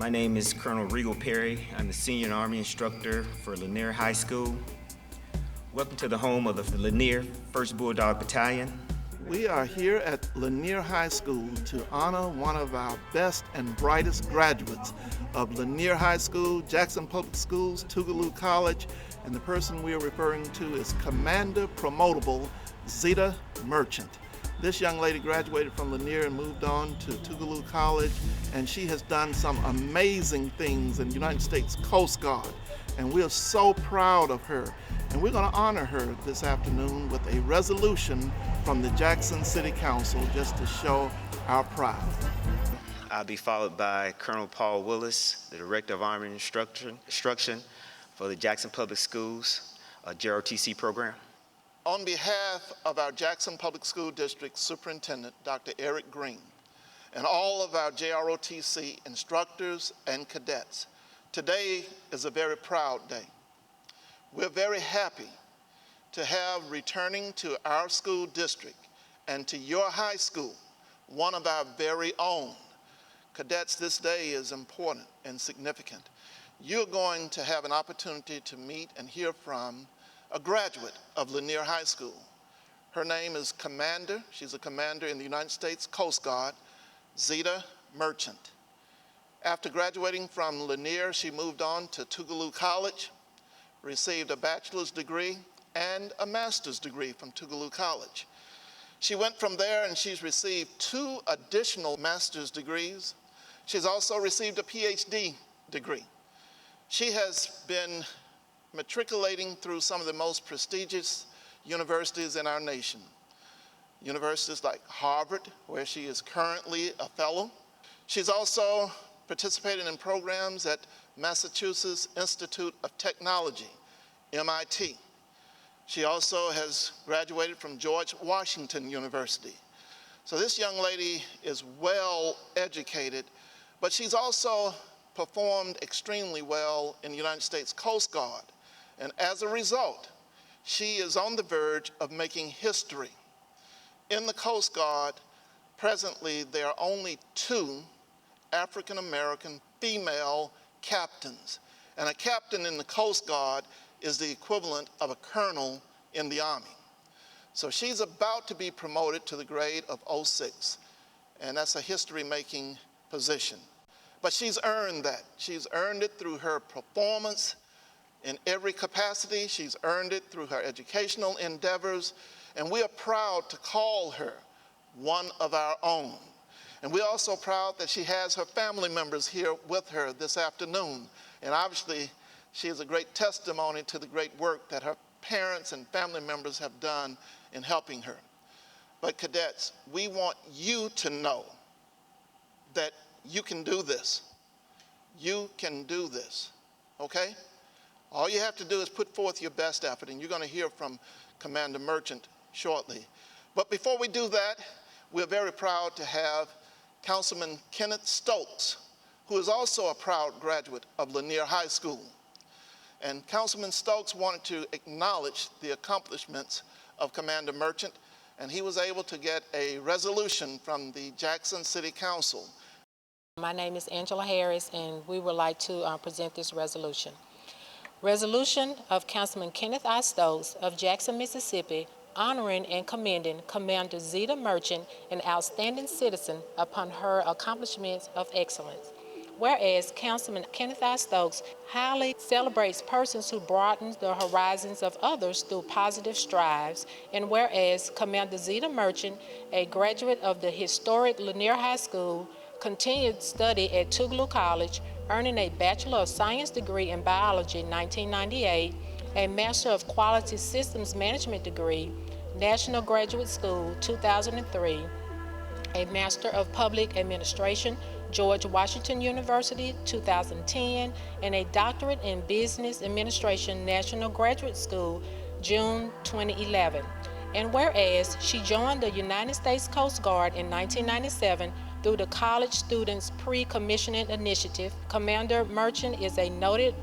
My name is Colonel Regal Perry. I'm the Senior Army Instructor for Lanier High School. Welcome to the home of the Lanier 1st Bulldog Battalion. We are here at Lanier High School to honor one of our best and brightest graduates of Lanier High School, Jackson Public Schools, Tougaloo College, and the person we are referring to is Commander Promotable Zita Merchant. This young lady graduated from Lanier and moved on to Tougaloo College, and she has done some amazing things in the United States Coast Guard, and we are so proud of her. And we're going to honor her this afternoon with a resolution from the Jackson City Council just to show our pride. I'll be followed by Colonel Paul Willis, the Director of Army Instruction for the Jackson Public Schools JROTC program. On behalf of our Jackson Public School District Superintendent, Dr. Eric Green, and all of our JROTC instructors and cadets, today is a very proud day. We're very happy to have returning to our school district and to your high school, one of our very own. Cadets, this day is important and significant. You're going to have an opportunity to meet and hear from a graduate of Lanier High School. Her name is Commander, she's a commander in the United States Coast Guard, Zita Merchant. After graduating from Lanier, she moved on to Tougaloo College, received a bachelor's degree and a master's degree from Tougaloo College. She went from there and she's received 2 additional master's degrees. She's also received a PhD degree. She has been matriculating through some of the most prestigious universities in our nation. Universities like Harvard, where she is currently a fellow. She's also participated in programs at Massachusetts Institute of Technology, MIT. She also has graduated from George Washington University. So this young lady is well educated, but she's also performed extremely well in the United States Coast Guard. And as a result, she is on the verge of making history. In the Coast Guard, presently, there are only 2 African-American female captains. And a captain in the Coast Guard is the equivalent of a colonel in the Army. So she's about to be promoted to the grade of 06, and that's a history-making position. But she's earned that. She's earned it through her performance in every capacity. She's earned it through her educational endeavors, and we are proud to call her one of our own. And we're also proud that she has her family members here with her this afternoon. And obviously, she is a great testimony to the great work that her parents and family members have done in helping her. But cadets, we want you to know that you can do this. You can do this, okay? All you have to do is put forth your best effort, and you're going to hear from Commander Merchant shortly. But before we do that, we're very proud to have Councilman Kenneth Stokes, who is also a proud graduate of Lanier High School. And Councilman Stokes wanted to acknowledge the accomplishments of Commander Merchant, and he was able to get a resolution from the Jackson City Council. My name is Angela Harris, and we would like to present this resolution. Resolution of Councilman Kenneth I. Stokes of Jackson, Mississippi, honoring and commending Commander Zita Merchant, an outstanding citizen, upon her accomplishments of excellence. Whereas Councilman Kenneth I. Stokes highly celebrates persons who broaden the horizons of others through positive strives, and whereas Commander Zita Merchant, a graduate of the historic Lanier High School, continued study at Tougaloo College, earning a Bachelor of Science degree in Biology in 1998, a Master of Quality Systems Management degree, National Graduate School 2003, a Master of Public Administration, George Washington University 2010, and a Doctorate in Business Administration, National Graduate School, June 2011. And whereas she joined the United States Coast Guard in 1997 through the College Students Pre-Commissioning Initiative, Commander Merchant is a noted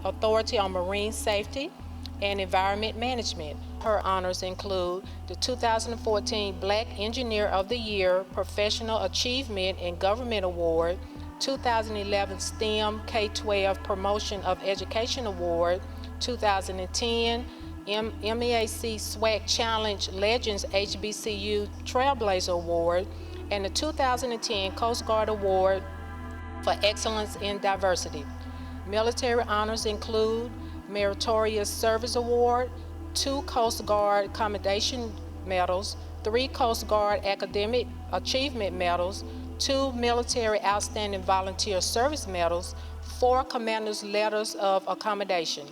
authority on marine safety and environment management. Her honors include the 2014 Black Engineer of the Year Professional Achievement in Government Award, 2011 STEM K-12 Promotion of Education Award, 2010 MEAC SWAC Challenge Legends HBCU Trailblazer Award, and the 2010 Coast Guard Award for Excellence in Diversity. Military honors include Meritorious Service Award, 2 Coast Guard Commendation Medals, 3 Coast Guard Academic Achievement Medals, 2 Military Outstanding Volunteer Service Medals, 4 Commander's Letters of Accommodation.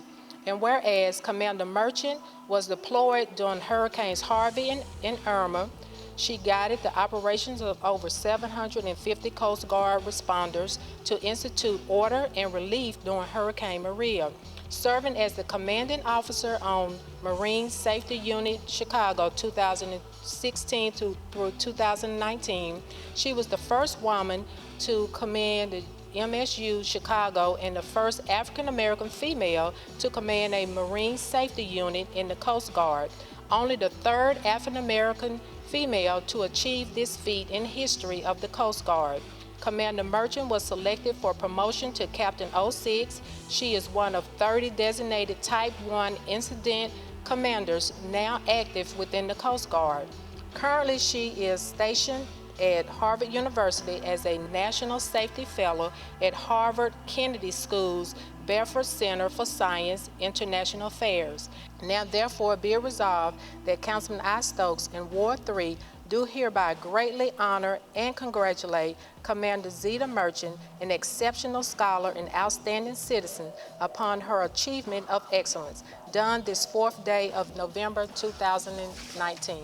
And whereas Commander Merchant was deployed during Hurricanes Harvey and Irma, she guided the operations of over 750 Coast Guard responders to institute order and relief during Hurricane Maria. Serving as the commanding officer on Marine Safety Unit Chicago 2016 through 2019, she was the first woman to command the MSU Chicago and the first African American female to command a Marine Safety Unit in the Coast Guard. Only the 3rd African American female to achieve this feat in history of the Coast Guard. Commander Merchant was selected for promotion to Captain 06. She is one of 30 designated Type 1 incident commanders now active within the Coast Guard. Currently, she is stationed at Harvard University as a National Safety Fellow at Harvard Kennedy School's Bedford Center for Science, International Affairs. Now therefore be it resolved that Councilman I. Stokes in Ward 3 do hereby greatly honor and congratulate Commander Zeta Merchant, an exceptional scholar and outstanding citizen, upon her achievement of excellence, done this 4th day of November 2019.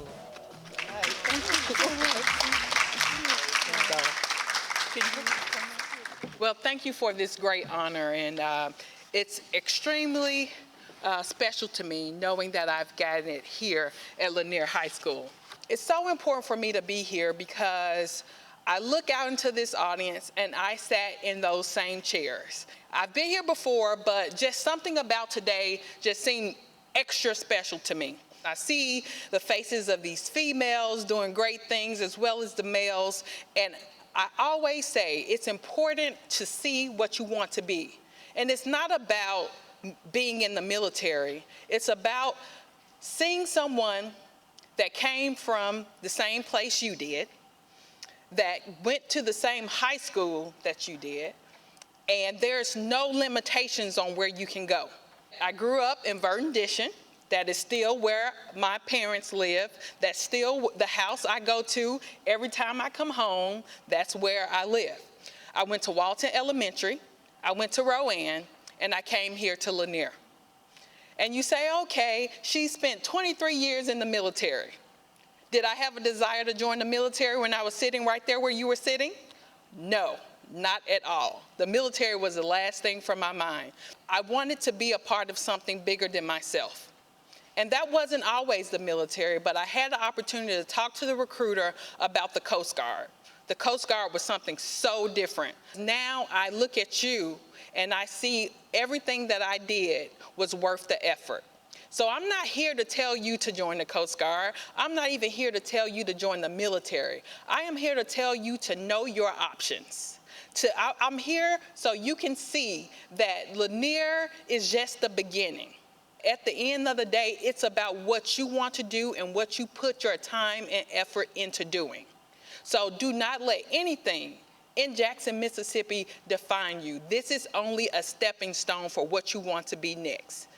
Well, thank you for this great honor, and it's extremely special to me knowing that I've gotten it here at Lanier High School. It's so important for me to be here because I look out into this audience and I sat in those same chairs. I've been here before, but just something about today just seemed extra special to me. I see the faces of these females doing great things as well as the males, and I always say it's important to see what you want to be. And it's not about being in the military. It's about seeing someone that came from the same place you did, that went to the same high school that you did, and there's no limitations on where you can go. I grew up in Verdon. That is still where my parents live. That's still the house I go to every time I come home. That's where I live. I went to Walton Elementary, I went to Rowan, and I came here to Lanier. And you say, okay, she spent 23 years in the military. Did I have a desire to join the military when I was sitting right there where you were sitting? No, not at all. The military was the last thing from my mind. I wanted to be a part of something bigger than myself. And that wasn't always the military, but I had the opportunity to talk to the recruiter about the Coast Guard. The Coast Guard was something so different. Now I look at you and I see everything that I did was worth the effort. So I'm not here to tell you to join the Coast Guard. I'm not even here to tell you to join the military. I am here to tell you to know your options. I'm here so you can see that Lanier is just the beginning. At the end of the day, it's about what you want to do and what you put your time and effort into doing. So do not let anything in Jackson, Mississippi define you. This is only a stepping stone for what you want to be next.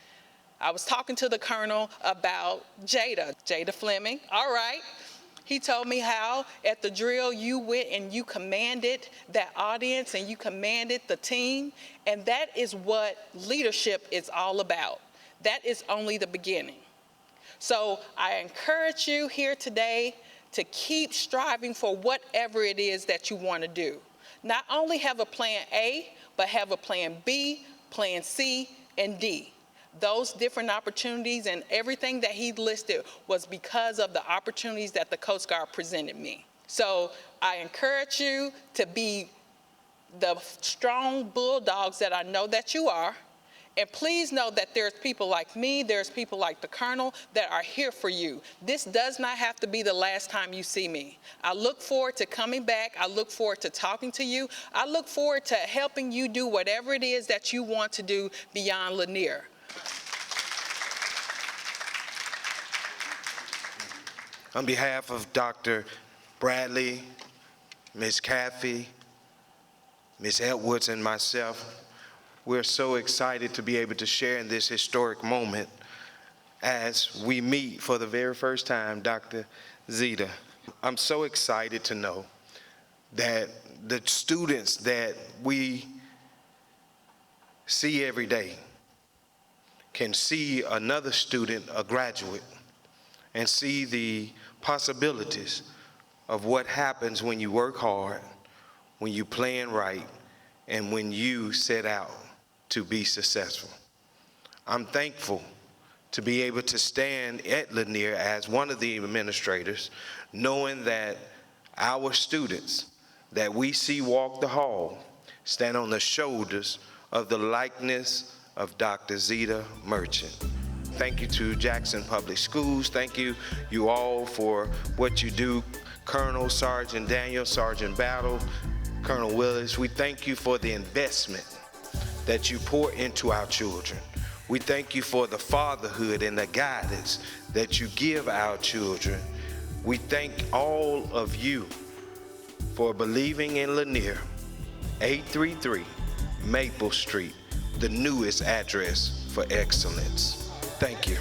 I was talking to the colonel about Jada Fleming. All right. He told me how at the drill you went and you commanded that audience and you commanded the team. And that is what leadership is all about. That is only the beginning. So I encourage you here today to keep striving for whatever it is that you want to do. Not only have a plan A, but have a plan B, plan C, and D. Those different opportunities and everything that he listed was because of the opportunities that the Coast Guard presented me. So I encourage you to be the strong bulldogs that I know that you are, And please know that there's people like me, there's people like the Colonel that are here for you. This does not have to be the last time you see me. I look forward to coming back. I look forward to talking to you. I look forward to helping you do whatever it is that you want to do beyond Lanier. On behalf of Dr. Bradley, Ms. Caffey, Ms. Edwards, and myself, we're so excited to be able to share in this historic moment as we meet for the very first time Dr. Zita. I'm so excited to know that the students that we see every day can see another student, a graduate, and see the possibilities of what happens when you work hard, when you plan right, and when you set out to be successful. I'm thankful to be able to stand at Lanier as one of the administrators, knowing that our students that we see walk the hall stand on the shoulders of the likeness of Dr. Zita Merchant. Thank you to Jackson Public Schools. Thank you all for what you do. Colonel, Sergeant Daniel, Sergeant Battle, Colonel Willis, we thank you for the investment that you pour into our children. We thank you for the fatherhood and the guidance that you give our children. We thank all of you for believing in Lanier, 833 Maple Street, the newest address for excellence. Thank you.